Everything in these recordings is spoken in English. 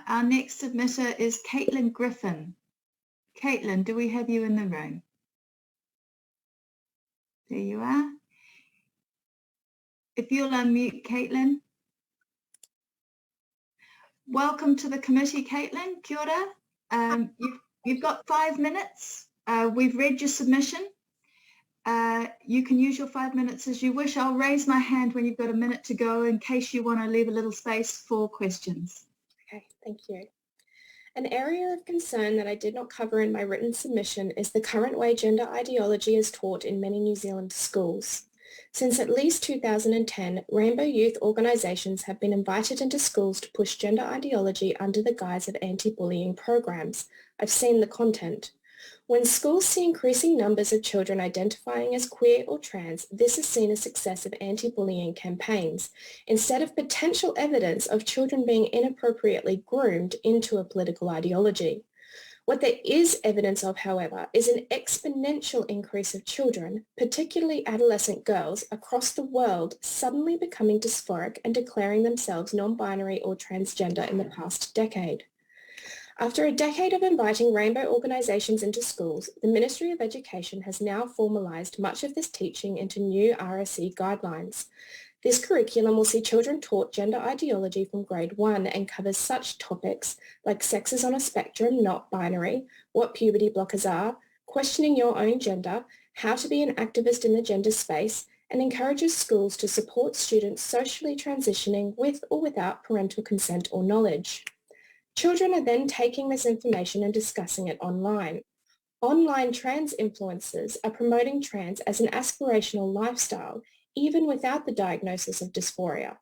Our next submitter is Caitlin Griffin. Caitlin, do we have you in the room? There you are. If you'll unmute, Caitlin. Welcome to the committee, Caitlin. Kia ora. You've got 5 minutes. We've read your submission. You can use your 5 minutes as you wish. I'll raise my hand when you've got a minute to go in case you want to leave a little space for questions. Okay, thank you. An area of concern that I did not cover in my written submission is the current way gender ideology is taught in many New Zealand schools. Since at least 2010, Rainbow Youth organisations have been invited into schools to push gender ideology under the guise of anti-bullying programs. I've seen the content. When schools see increasing numbers of children identifying as queer or trans, this is seen as success of anti-bullying campaigns, instead of potential evidence of children being inappropriately groomed into a political ideology. What there is evidence of, however, is an exponential increase of children, particularly adolescent girls, across the world suddenly becoming dysphoric and declaring themselves non-binary or transgender in the past decade. After a decade of inviting rainbow organisations into schools, the Ministry of Education has now formalised much of this teaching into new RSE guidelines. This curriculum will see children taught gender ideology from grade 1 and covers such topics like sex is on a spectrum, not binary, what puberty blockers are, questioning your own gender, how to be an activist in the gender space, and encourages schools to support students socially transitioning with or without parental consent or knowledge. Children are then taking this information and discussing it online. Online trans influencers are promoting trans as an aspirational lifestyle, even without the diagnosis of dysphoria.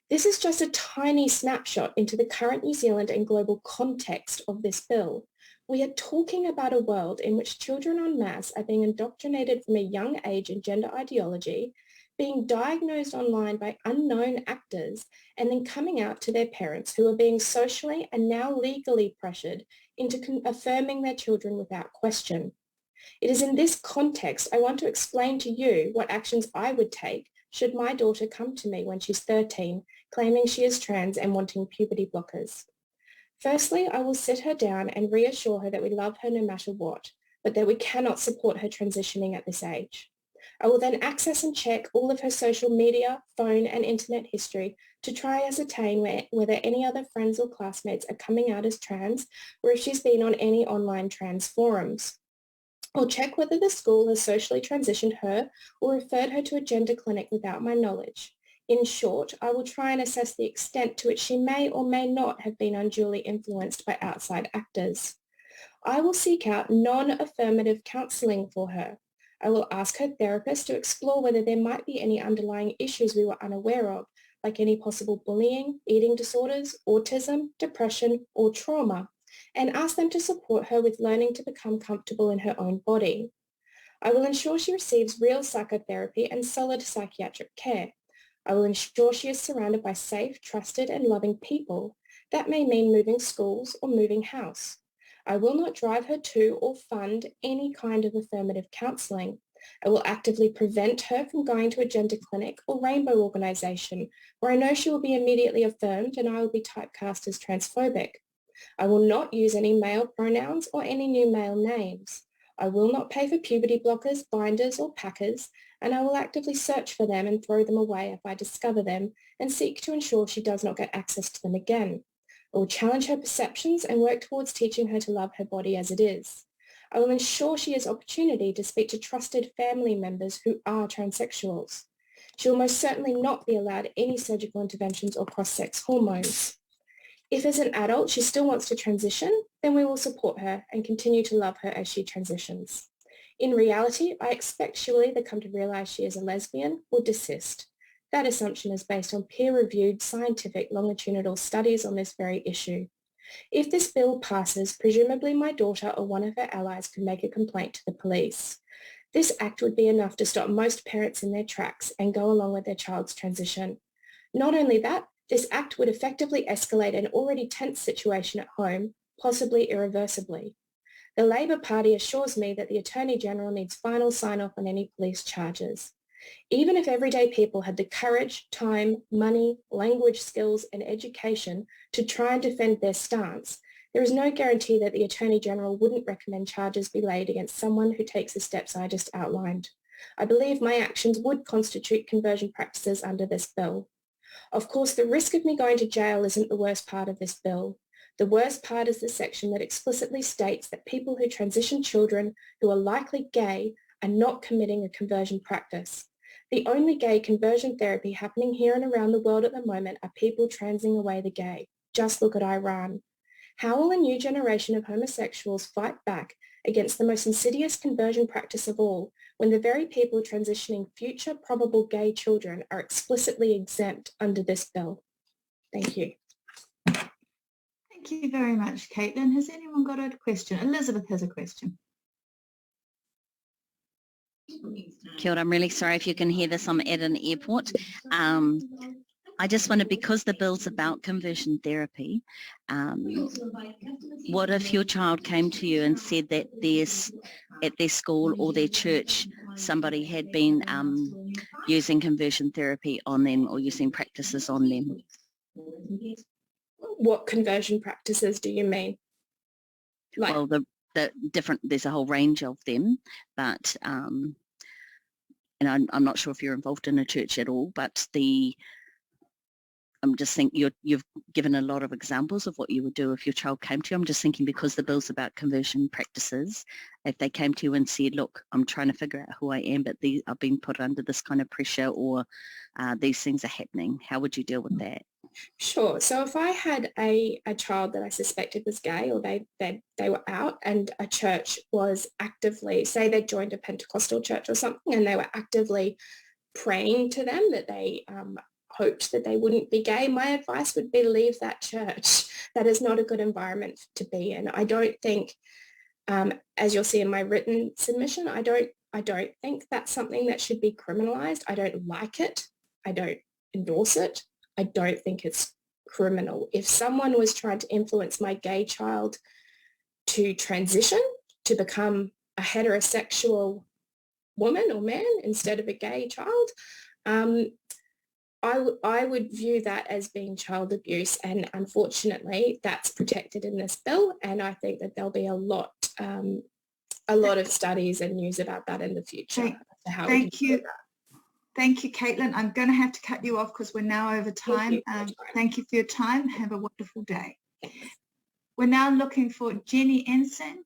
This is just a tiny snapshot into the current New Zealand and global context of this bill. We are talking about a world in which children en masse are being indoctrinated from a young age in gender ideology, being diagnosed online by unknown actors, and then coming out to their parents who are being socially and now legally pressured into affirming their children without question. It is in this context I want to explain to you what actions I would take should my daughter come to me when she's 13, claiming she is trans and wanting puberty blockers. Firstly, I will sit her down and reassure her that we love her no matter what, but that we cannot support her transitioning at this age. I will then access and check all of her social media, phone and internet history to try ascertain whether any other friends or classmates are coming out as trans or if she's been on any online trans forums. I'll check whether the school has socially transitioned her or referred her to a gender clinic without my knowledge. In short, I will try and assess the extent to which she may or may not have been unduly influenced by outside actors. I will seek out non-affirmative counselling for her. I will ask her therapist to explore whether there might be any underlying issues we were unaware of, like any possible bullying, eating disorders, autism, depression, or trauma, and ask them to support her with learning to become comfortable in her own body. I will ensure she receives real psychotherapy and solid psychiatric care. I will ensure she is surrounded by safe, trusted, and loving people. That may mean moving schools or moving house. I will not drive her to or fund any kind of affirmative counselling. I will actively prevent her from going to a gender clinic or rainbow organisation where I know she will be immediately affirmed and I will be typecast as transphobic. I will not use any male pronouns or any new male names. I will not pay for puberty blockers, binders or packers, and I will actively search for them and throw them away if I discover them and seek to ensure she does not get access to them again. I will challenge her perceptions and work towards teaching her to love her body as it is. I will ensure she has opportunity to speak to trusted family members who are transsexuals. She will most certainly not be allowed any surgical interventions or cross-sex hormones. If as an adult she still wants to transition, then we will support her and continue to love her as she transitions. In reality, I expect she will either come to realise she is a lesbian or desist. That assumption is based on peer-reviewed scientific longitudinal studies on this very issue. If this bill passes, presumably my daughter or one of her allies could make a complaint to the police. This act would be enough to stop most parents in their tracks and go along with their child's transition. Not only that, this act would effectively escalate an already tense situation at home, possibly irreversibly. The Labor Party assures me that the Attorney General needs final sign-off on any police charges. Even if everyday people had the courage, time, money, language skills and education to try and defend their stance, there is no guarantee that the Attorney General wouldn't recommend charges be laid against someone who takes the steps I just outlined. I believe my actions would constitute conversion practices under this bill. Of course, the risk of me going to jail isn't the worst part of this bill. The worst part is the section that explicitly states that people who transition children who are likely gay are not committing a conversion practice. The only gay conversion therapy happening here and around the world at the moment are people transing away the gay. Just look at Iran. How will a new generation of homosexuals fight back against the most insidious conversion practice of all when the very people transitioning future probable gay children are explicitly exempt under this bill? Thank you. Thank you very much, Caitlin. Has anyone got a question? Elizabeth has a question. Kia ora, I'm really sorry if you can hear this. I'm at an airport. I just wonder, because the bill's about conversion therapy, what if your child came to you and said that at their school or their church somebody had been using conversion therapy on them or using practices on them? What conversion practices do you mean? Like, well, the different, there's a whole range of them, but and I'm not sure if you're involved in a church at all, but I'm just thinking you've given a lot of examples of what you would do if your child came to you. I'm just thinking, because the bill's about conversion practices, if they came to you and said, look, I'm trying to figure out who I am, but I've been put under this kind of pressure, or these things are happening, how would you deal with that? Sure. So if I had a child that I suspected was gay, or they were out, and a church was actively, say they joined a Pentecostal church or something, and they were actively praying to them that they hoped that they wouldn't be gay, my advice would be leave that church. That is not a good environment to be in. I don't think, as you'll see in my written submission, I don't think that's something that should be criminalized. I don't like it. I don't endorse it. I don't think it's criminal. If someone was trying to influence my gay child to transition, to become a heterosexual woman or man instead of a gay child, I would view that as being child abuse, and unfortunately that's protected in this bill, and I think that there'll be a lot of studies and news about that in the future. Thank you. Thank you, Caitlin. I'm going to have to cut you off because we're now over time. Thank you for your time. Have a wonderful day. We're now looking for Jenny Ensign.